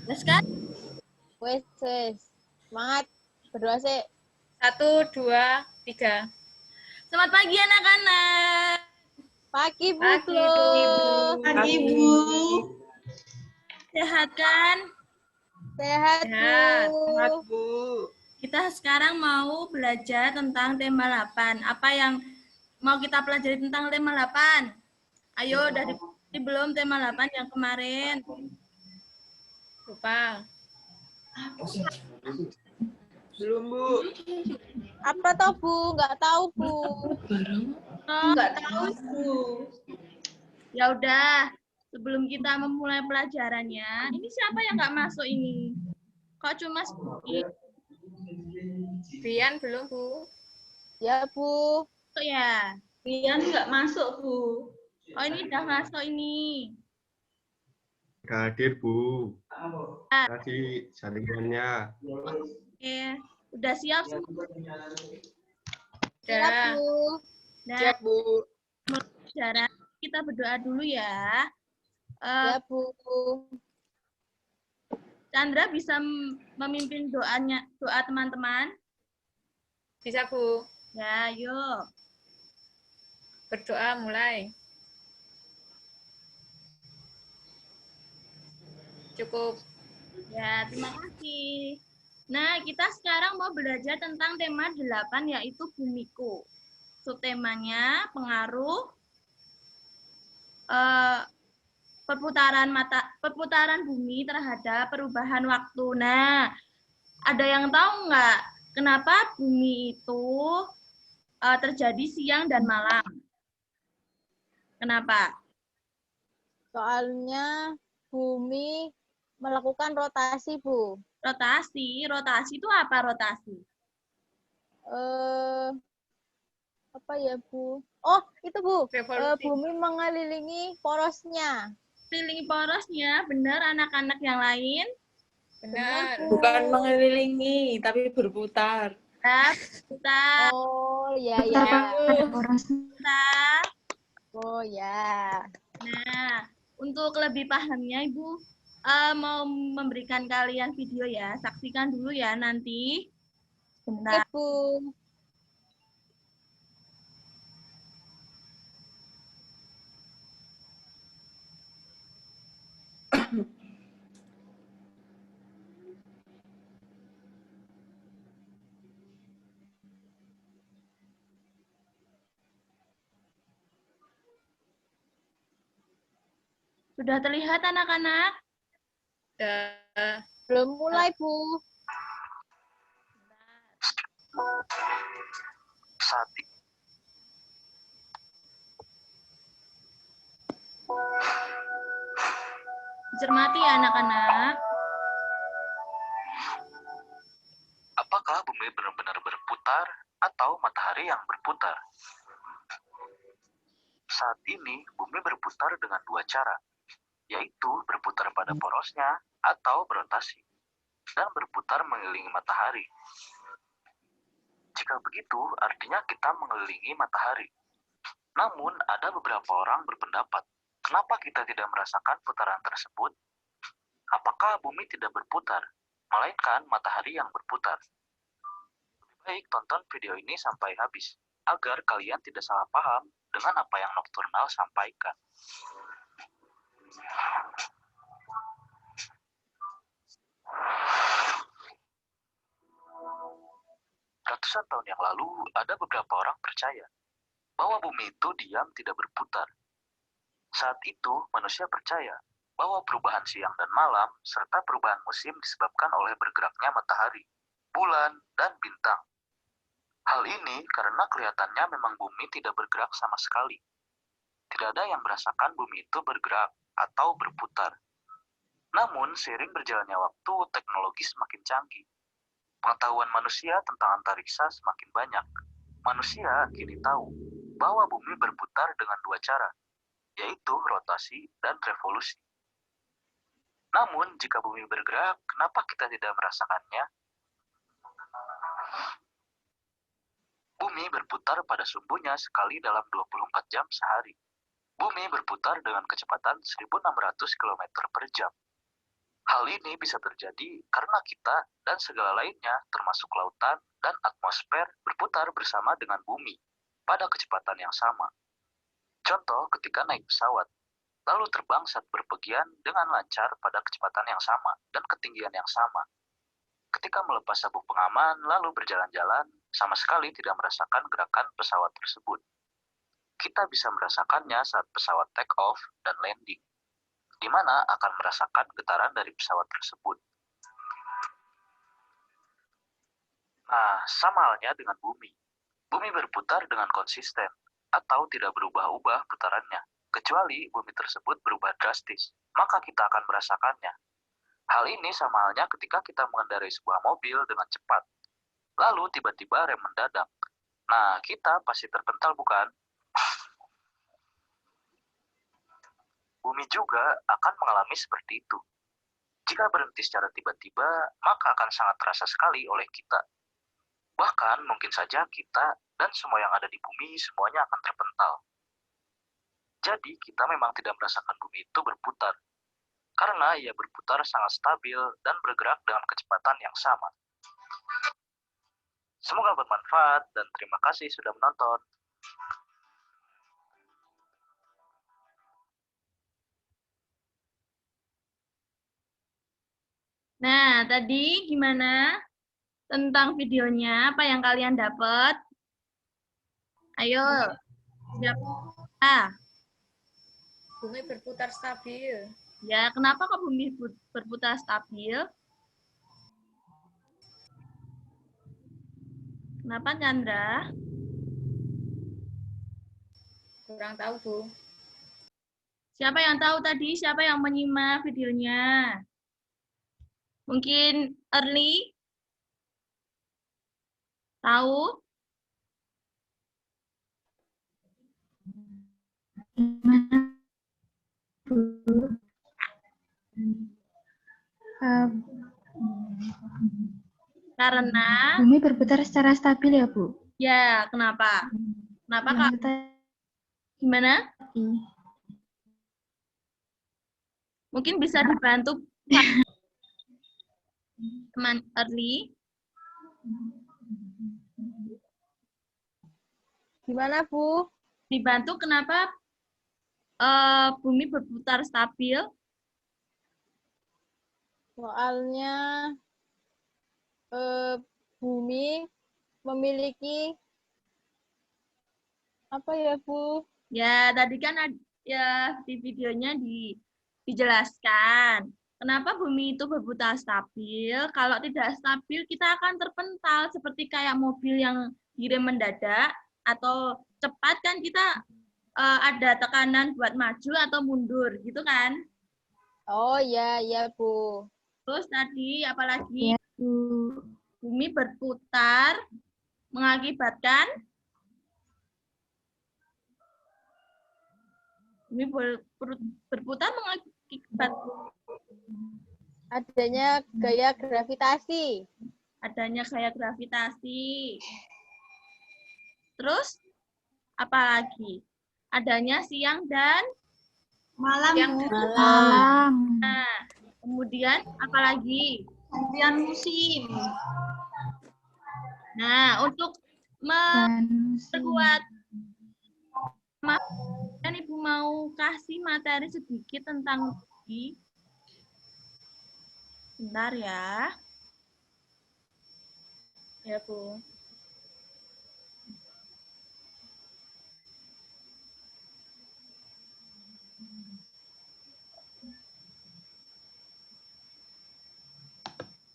Wes kan? Wes. Semangat. Berdoa sih. 1, 2, 3. Selamat pagi anak-anak. Pagi, Bu. Pagi, Glo. Pagi, Bu. Sehat kan? Sehat, Sehat. Sehat, Bu. Bu. Kita sekarang mau belajar tentang tema 8. Apa yang mau kita pelajari tentang tema 8? Ayo, dari belum tema 8 yang kemarin. Lupa. Belum, Bu. Apa toh, Bu? Nggak tahu, Bu. Nggak tahu, Bu. Ya udah, sebelum kita memulai pelajarannya, ini siapa yang nggak masuk ini? Kok cuma sedikit? Brian belum, Bu. Ya, Bu. Masuk ya? Rian nggak masuk, Bu. Oh, ini udah masuk ini. Hadir, Bu. Tadi jaringannya. Oke, udah siap semua? Siap, Udah. Bu. Nah, Siap, Bu. pelajaran kita berdoa dulu ya. Ya, Bu. Chandra bisa memimpin doa teman-teman? Bisa, Bu. Ya, yuk. Berdoa mulai. Cukup. Ya, terima kasih. Nah, kita sekarang mau belajar tentang tema 8 yaitu bumiku. Subtemanya pengaruh perputaran bumi terhadap perubahan waktu. Nah, ada yang tahu nggak kenapa bumi itu terjadi siang dan malam? Kenapa? Soalnya bumi melakukan rotasi, Bu. Rotasi itu apa rotasi? Apa ya, Bu? Oh, itu, Bu. Revolusi. Bumi mengelilingi porosnya. Kelilingi porosnya, benar anak-anak yang lain? Benar. Bukan mengelilingi, tapi berputar. Ya, kita. Oh, ya, ya. Oh, ya. Nah, untuk lebih pahamnya, Ibu mau memberikan kalian video ya. Saksikan dulu ya nanti. Sebentar. Oke, Bu. Sudah terlihat anak-anak? Udah. Belum mulai, Bu. Saat ini Cermati ya anak-anak. apakah bumi benar-benar berputar atau matahari yang berputar? Saat ini bumi berputar dengan dua cara, yaitu berputar pada porosnya atau berotasi, dan berputar mengelilingi matahari. Jika begitu, artinya kita mengelilingi matahari. Namun, ada beberapa orang berpendapat, kenapa kita tidak merasakan putaran tersebut? Apakah bumi tidak berputar, melainkan matahari yang berputar? Lebih baik tonton video ini sampai habis, agar kalian tidak salah paham dengan apa yang Nokturnal sampaikan. Ratusan tahun yang lalu, ada beberapa orang percaya bahwa bumi itu diam tidak berputar. Saat itu, manusia percaya bahwa perubahan siang dan malam serta perubahan musim disebabkan oleh bergeraknya matahari, bulan, dan bintang. Hal ini karena kelihatannya memang bumi tidak bergerak sama sekali. Tidak ada yang merasakan bumi itu bergerak atau berputar. Namun, seiring berjalannya waktu, teknologi semakin canggih. Pengetahuan manusia tentang antariksa semakin banyak. Manusia kini tahu bahwa bumi berputar dengan dua cara, yaitu rotasi dan revolusi. Namun, jika bumi bergerak, kenapa kita tidak merasakannya? Bumi berputar pada sumbunya sekali dalam 24 jam sehari. Bumi berputar dengan kecepatan 1.600 km per jam. Hal ini bisa terjadi karena kita dan segala lainnya, termasuk lautan dan atmosfer, berputar bersama dengan bumi pada kecepatan yang sama. Contoh ketika naik pesawat, lalu terbang saat berpergian dengan lancar pada kecepatan yang sama dan ketinggian yang sama. Ketika melepas sabuk pengaman lalu berjalan-jalan, sama sekali tidak merasakan gerakan pesawat tersebut. Kita bisa merasakannya saat pesawat take off dan landing, di mana akan merasakan getaran dari pesawat tersebut. Nah, sama halnya dengan bumi. Bumi berputar dengan konsisten, atau tidak berubah-ubah putarannya, kecuali bumi tersebut berubah drastis, maka kita akan merasakannya. Hal ini sama halnya ketika kita mengendarai sebuah mobil dengan cepat, lalu tiba-tiba rem mendadak. Nah, kita pasti terpental, bukan? Bumi juga akan mengalami seperti itu. Jika berhenti secara tiba-tiba, maka akan sangat terasa sekali oleh kita. Bahkan mungkin saja kita dan semua yang ada di bumi semuanya akan terpental. Jadi kita memang tidak merasakan bumi itu berputar, karena ia berputar sangat stabil dan bergerak dengan kecepatan yang sama. Semoga bermanfaat dan terima kasih sudah menonton. Nah, tadi gimana tentang videonya? Apa yang kalian dapat? Ayo, siapa? Bumi berputar stabil. Ya, kenapa kok bumi berputar stabil? Kenapa, Chandra? Kurang tahu, Bu. Siapa yang tahu tadi? Siapa yang menyimak videonya? Mungkin Early? Tahu? Karena Bumi berputar secara stabil ya, Bu? ya, kenapa? Kenapa Kak? Gimana? Mungkin bisa dibantu teman Early. Gimana, Bu? Dibantu kenapa bumi berputar stabil? Soalnya bumi memiliki apa ya, Bu? Ya, tadi kan ya di videonya dijelaskan. Kenapa bumi itu berputar stabil? Kalau tidak stabil, kita akan terpental seperti kayak mobil yang direm mendadak atau cepat kan kita ada tekanan buat maju atau mundur, gitu kan? Oh, ya, ya, Bu. Terus tadi apalagi bumi berputar mengakibatkan bumi berputar mengakibatkan Adanya gaya gravitasi. adanya gaya gravitasi. Terus apa lagi? Adanya siang dan Malam. Malam. nah, kemudian apa lagi? Gantian musim. Nah, untuk memperkuat kan Ibu mau kasih materi sedikit tentang bumi. Bentar ya. Ya, Bu.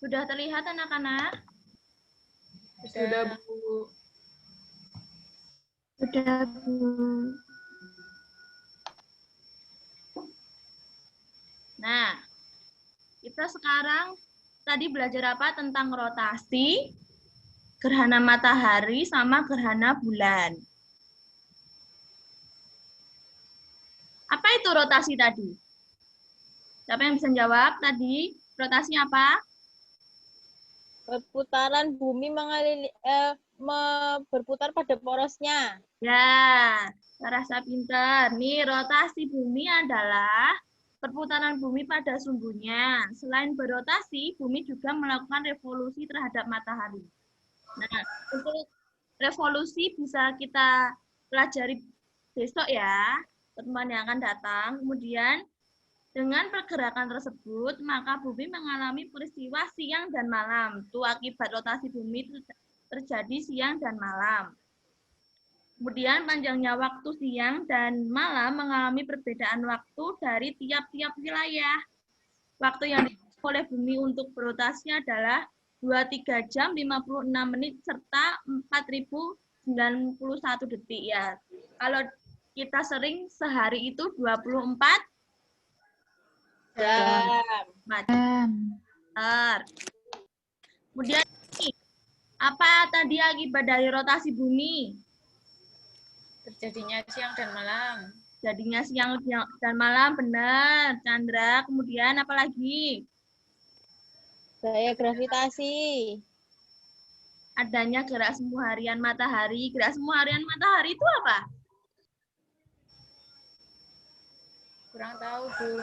Sudah terlihat anak-anak? Sudah, Bu. Sudah, Bu. Nah, kita sekarang tadi belajar apa tentang rotasi, gerhana matahari, sama gerhana bulan. Apa itu rotasi tadi? Siapa yang bisa jawab tadi? Rotasi apa? Perputaran bumi berputar pada porosnya. Ya, rasa pinter. Nih, rotasi bumi adalah perputaran bumi pada sumbunya. Selain berotasi, bumi juga melakukan revolusi terhadap matahari. Nah, untuk revolusi bisa kita pelajari besok ya, pertemuan yang akan datang. Kemudian, dengan pergerakan tersebut, maka bumi mengalami peristiwa siang dan malam. Itu akibat rotasi bumi terjadi siang dan malam. Kemudian panjangnya waktu siang dan malam mengalami perbedaan waktu dari tiap-tiap wilayah. Waktu yang ditempuh oleh bumi untuk berotasi adalah 23 jam 56 menit serta 4091 detik ya. Kalau kita sering sehari itu 24 jam. Kemudian apa tadi akibat dari rotasi bumi? Terjadinya siang dan malam. Jadinya siang dan malam, benar, Chandra. Kemudian apa lagi? Gaya gravitasi. Adanya gerak semu harian matahari. Gerak semu harian matahari itu apa? Kurang tahu, Bu.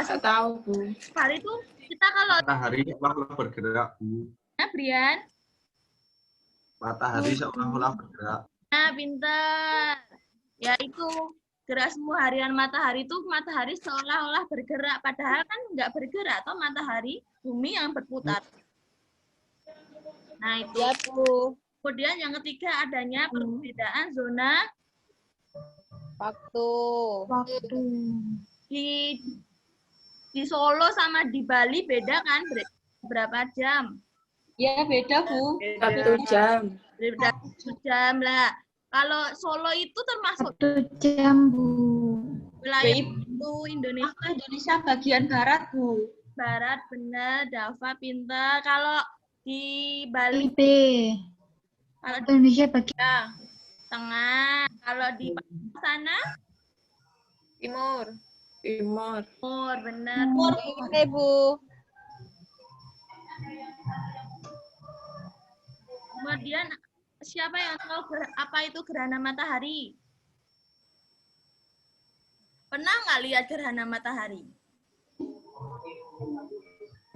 Nggak tahu, Bu. Hari itu kita kalau Matahari seolah-olah bergerak, Bu. Brian. Matahari seolah-olah bergerak. Nah, pinter. Ya itu gerak semu harian matahari itu matahari seolah-olah bergerak, padahal kan nggak bergerak, atau matahari bumi yang berputar. Nah itu. Ya, Bu. Kemudian yang ketiga adanya perbedaan zona Waktu. Di Solo sama di Bali beda kan berapa jam? Ya, beda, Bu. Beda. 1 jam. Beda 1 jam lah. Kalau Solo itu termasuk 1 jam, Bu. wilayah Baik. itu Indonesia Indonesia bagian barat, Bu. Barat, benar. Dava pintar. Kalau di Bali, IP. kalau di Indonesia bagian tengah, kalau di sana Timur. Timur. timur, benar. Oke, Bu. Kemudian siapa yang tahu apa itu gerhana matahari? Pernah nggak lihat gerhana matahari?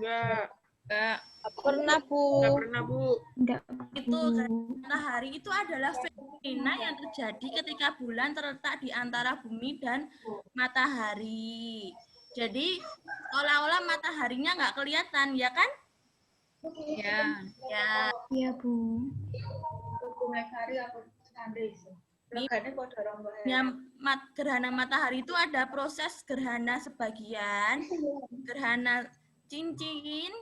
Enggak. Enggak. Pernah, Bu. Enggak pernah, Bu. enggak. Itu gerhana matahari itu adalah fenomena yang terjadi ketika bulan terletak di antara bumi dan matahari. Jadi seolah-olah mataharinya nggak kelihatan, ya kan? Ya. Ya. Iya, Bu. Gerhana matahari itu ada proses gerhana sebagian, gerhana cincin,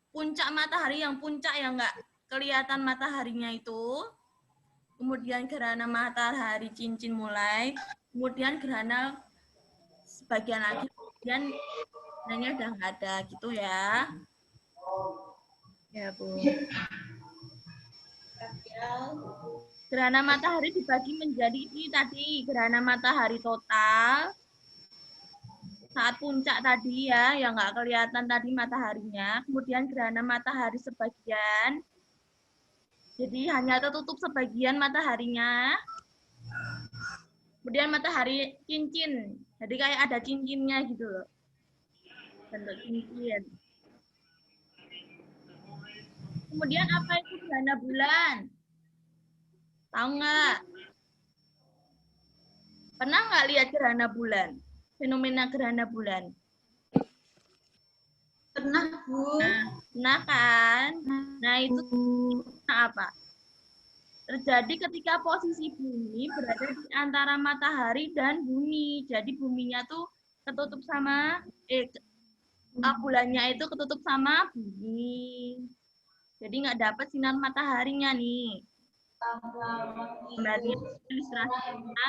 puncak matahari yang puncak yang nggak kelihatan mataharinya itu, kemudian gerhana matahari cincin mulai, kemudian gerhana sebagian lagi, kemudian gerhananya udah nggak ada gitu ya. Ya, Bu. Gerhana matahari dibagi menjadi ini tadi, gerhana matahari total, saat puncak tadi ya, yang nggak kelihatan tadi mataharinya, kemudian gerhana matahari sebagian, jadi hanya tertutup sebagian mataharinya, kemudian matahari cincin, jadi kayak ada cincinnya gitu loh, bentuk cincin. Kemudian apa itu gerhana bulan? Tahu nggak? Pernah nggak lihat gerhana bulan? Fenomena gerhana bulan? Pernah, Bu. Nah kan? Nah itu apa? Terjadi ketika posisi bumi berada di antara matahari dan bumi. Jadi buminya tuh ketutup sama, bulannya itu ketutup sama bumi. Jadi nggak dapat sinar mataharinya nih. Kembali ilustrasinya.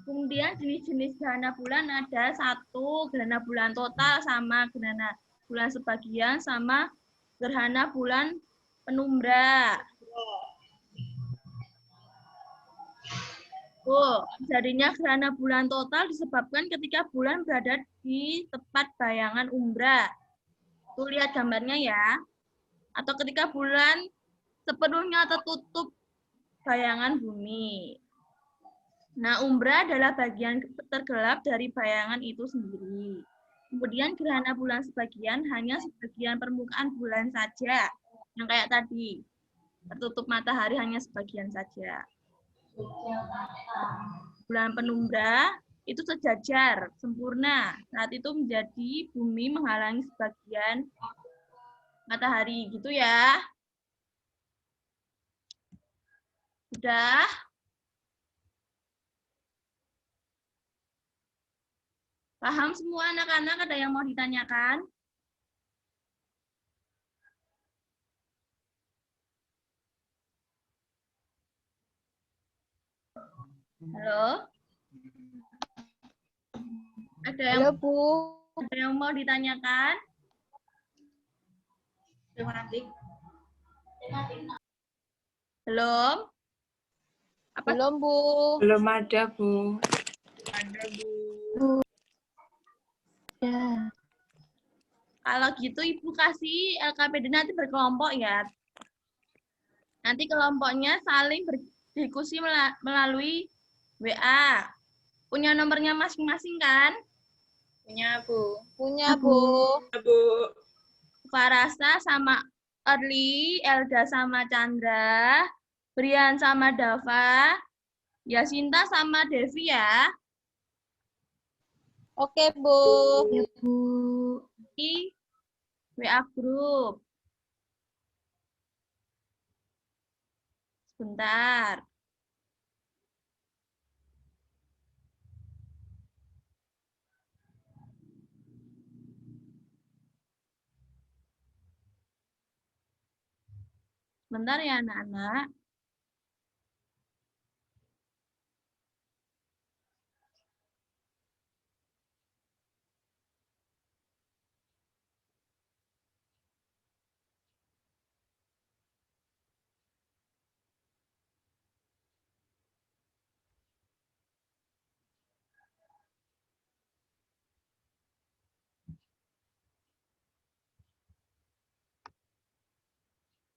Kemudian jenis-jenis gerhana bulan ada 1, gerhana bulan total sama gerhana bulan sebagian sama gerhana bulan penumbra. Jadinya gerhana bulan total disebabkan ketika bulan berada di tepat bayangan umbra. Tuh lihat gambarnya ya. atau ketika bulan sepenuhnya tertutup bayangan bumi. Nah, umbra adalah bagian tergelap dari bayangan itu sendiri. Kemudian gerhana bulan sebagian hanya sebagian permukaan bulan saja. Yang kayak tadi, tertutup matahari hanya sebagian saja. Bulan penumbra itu sejajar, sempurna. Saat itu menjadi bumi menghalangi sebagian matahari, gitu ya. Sudah? Paham semua anak-anak? Ada yang mau ditanyakan? Halo? Halo, Bu. Ada yang mau ditanyakan? Belum? Apa? Belum, Bu. Belum ada, Bu. Ya. Kalau gitu Ibu kasih LKPD nanti berkelompok ya. Nanti kelompoknya saling berdiskusi melalui WA. Punya nomornya masing-masing kan? Punya, Bu. Punya, Bu. Bu. Farasa sama Erli, Elda sama Chandra, Brian sama Dava, Yasinta sama Devi ya. Oke, Bu. Ya, Bu. Di WA group. Sebentar. Sebentar ya anak-anak.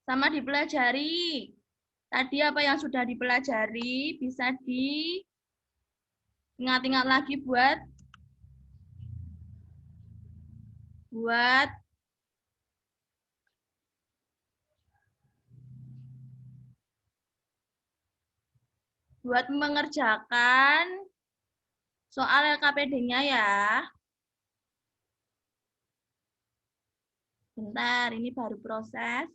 Sama dipelajari. Tadi apa yang sudah dipelajari bisa diingat-ingat lagi buat mengerjakan soal LKPD-nya ya. Bentar, ini baru proses.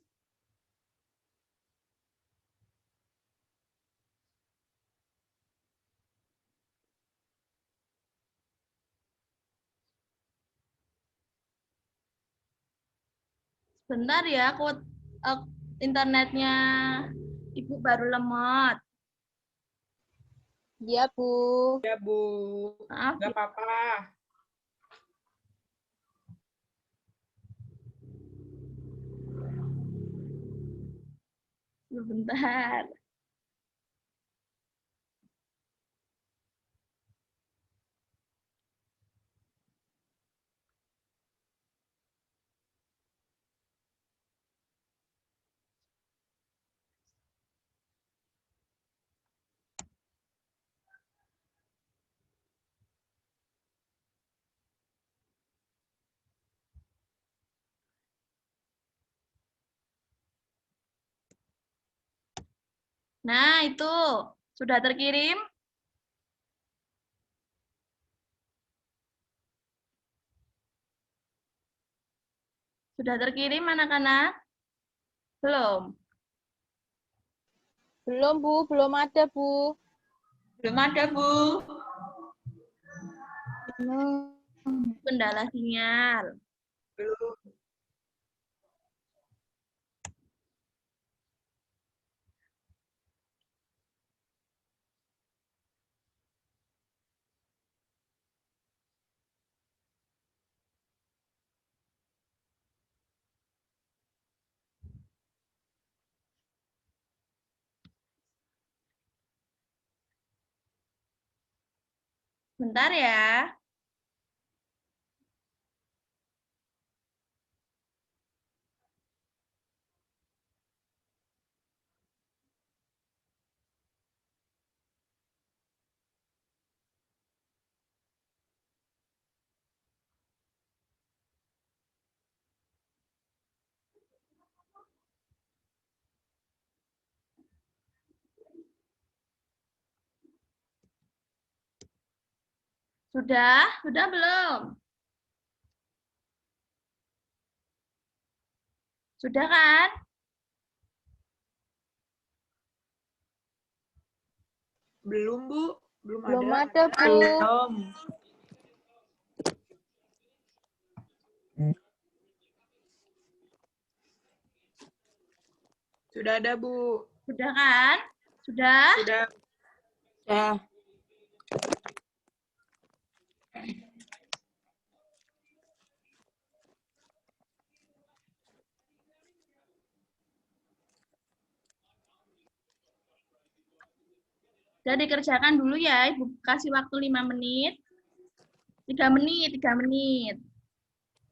Sebentar ya, internetnya Ibu baru lemot. Iya, Bu. Ya, Bu. Maaf. Nggak apa-apa. Sebentar. Nah, itu sudah terkirim. Sudah terkirim anak-anak? Belum? Belum, Bu. Belum ada, Bu. Belum ada, Bu. Kendala sinyal. Belum. Bentar ya. Sudah? Sudah belum? Sudah kan? Belum, Bu. Belum Belum ada. ada, Bu. Belum. Sudah ada, Bu. Sudah kan? Sudah? Sudah. Dah. Sudah dikerjakan dulu ya, Ibu kasih waktu 5 menit. 3 menit, 3 menit.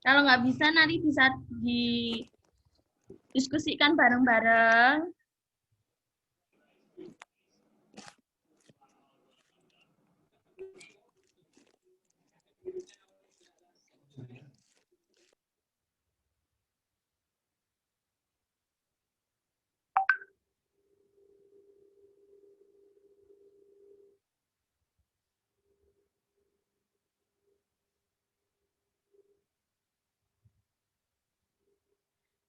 Kalau nggak bisa, nanti bisa didiskusikan bareng-bareng.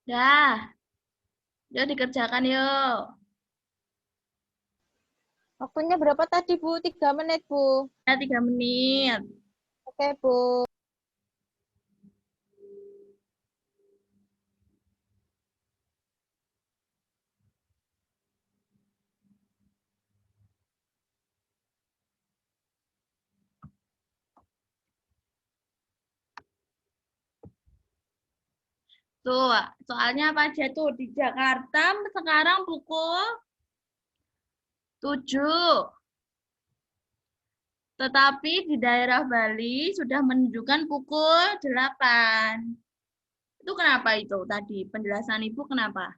Dah. Yuk dikerjakan yuk. Waktunya berapa tadi, Bu? 3 menit, Bu. Ya, 3 menit. Oke, Bu. Tuh, soalnya apa aja tuh? Di Jakarta sekarang pukul 7. Tetapi di daerah Bali sudah menunjukkan pukul 8. Itu kenapa itu tadi? Penjelasan Ibu kenapa?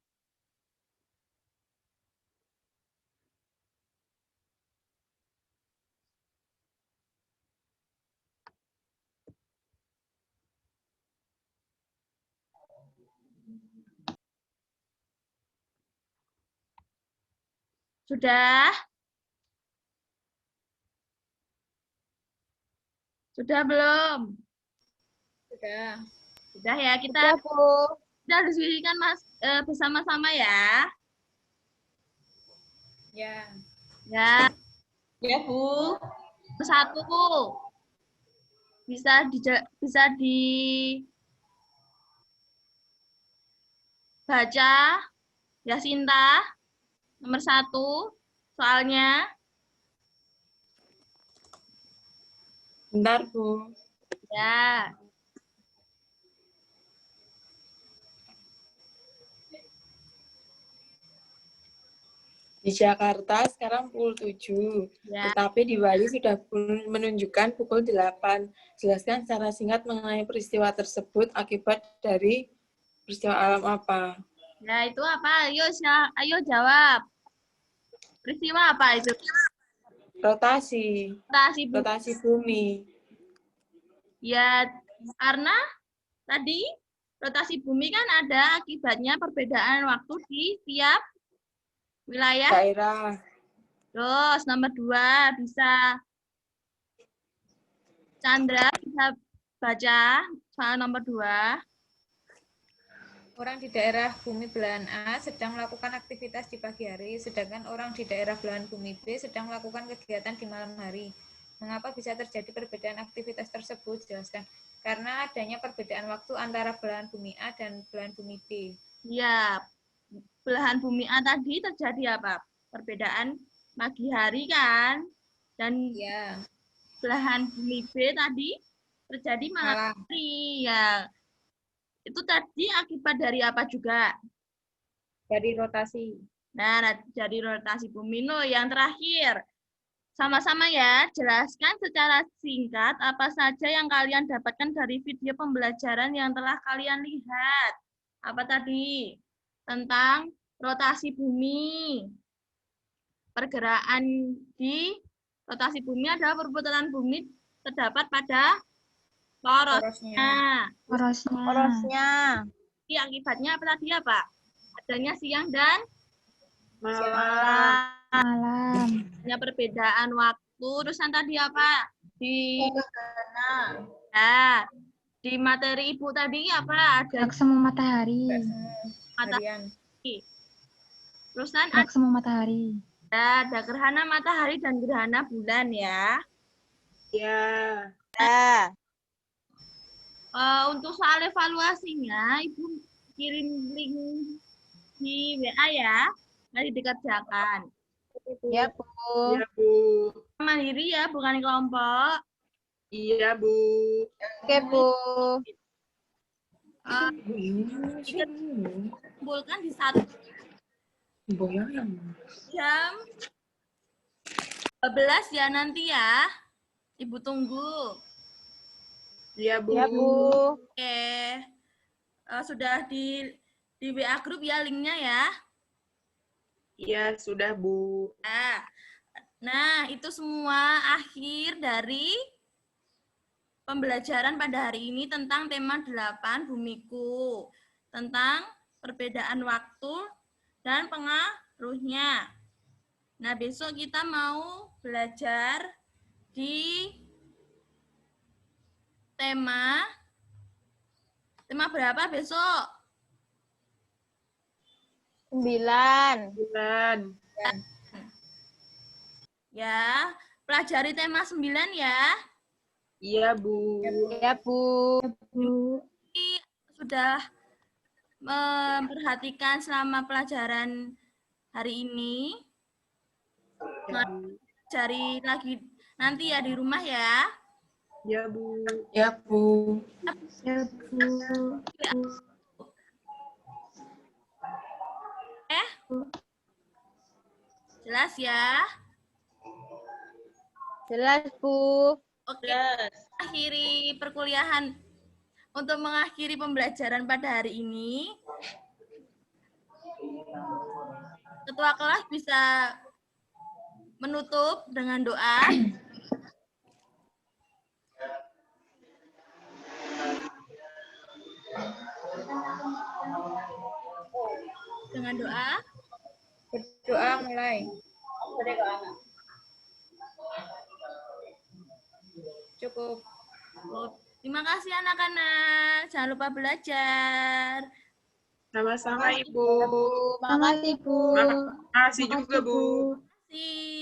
Sudah? Sudah belum? Sudah. Sudah ya, kita Sudah, Bu. sudah diskusikan bersama-sama ya. Ya. Ya, Ya, Bu. satu bisa dibaca ya, Sinta. Nomor 1 soalnya. Bentar, Bu. Ya. Di Jakarta sekarang pukul 7, Ya. tetapi di Bali sudah menunjukkan pukul 8. Jelaskan secara singkat mengenai peristiwa tersebut akibat dari peristiwa alam apa? Ya, itu apa? Ayo jawab. Peristiwa apa itu? Rotasi Rotasi bumi. bumi. Ya, karena tadi rotasi bumi kan ada akibatnya perbedaan waktu di tiap wilayah. Daerah. Terus nomor 2 bisa Chandra bisa baca soal nomor 2. Orang di daerah bumi belahan A sedang melakukan aktivitas di pagi hari, sedangkan orang di daerah belahan bumi B sedang melakukan kegiatan di malam hari. Mengapa bisa terjadi perbedaan aktivitas tersebut? Jelaskan. Karena adanya perbedaan waktu antara belahan bumi A dan belahan bumi B. Ya, belahan bumi A tadi terjadi apa? Perbedaan pagi hari kan? Dan Ya. belahan bumi B tadi terjadi malam hari. Ya, itu tadi akibat dari apa juga? Dari rotasi. Nah, dari rotasi bumi. No, yang terakhir. Sama-sama ya, jelaskan secara singkat apa saja yang kalian dapatkan dari video pembelajaran yang telah kalian lihat. Apa tadi? Tentang rotasi bumi. Pergerakan di rotasi bumi adalah perputaran bumi terdapat pada porosnya. Porosnya. Jadi akibatnya apa tadi apa? Adanya siang dan Malam. Malam. hanya perbedaan waktu. Terus yang tadi apa? Di di materi Ibu tadi apa? Ada Gerak semu matahari. Harian. terusan Gerak semu matahari. ada gerhana matahari dan gerhana bulan ya. Ya. Untuk soal evaluasinya, Ibu kirim link di WA ya, nanti dikerjakan. Ya, Bu. Iya, Bu. Mandiri ya, bukan kelompok. Iya, Bu. Oke, Bu. Kumpulkan di satu jam 12 ya nanti ya. Ibu tunggu. Iya, Bu. Ya, Bu. Oke. Sudah di WA grup ya linknya ya. Iya, sudah, Bu. Nah, itu semua akhir dari pembelajaran pada hari ini tentang tema 8 Bumiku. Tentang perbedaan waktu dan pengaruhnya. Nah, besok kita mau belajar di tema berapa besok? 9. Bulan. Ya, pelajari tema 9 ya. Iya, Bu. Ya, Bu. Ini sudah memperhatikan selama pelajaran hari ini. Ya, Bu. Cari lagi nanti ya di rumah ya. Iya, Bu. Ya, Bu. Ya, Bu. Jelas ya? Jelas, Bu. Oke, akhiri perkuliahan. Untuk mengakhiri pembelajaran pada hari ini, Ketua kelas bisa menutup dengan doa. Dengan doa. Berdoa mulai. Cukup. Terima kasih anak-anak. Jangan lupa belajar. Sama-sama, Ibu. Makasih, Bu. Makasih juga, Bu. Terima kasih.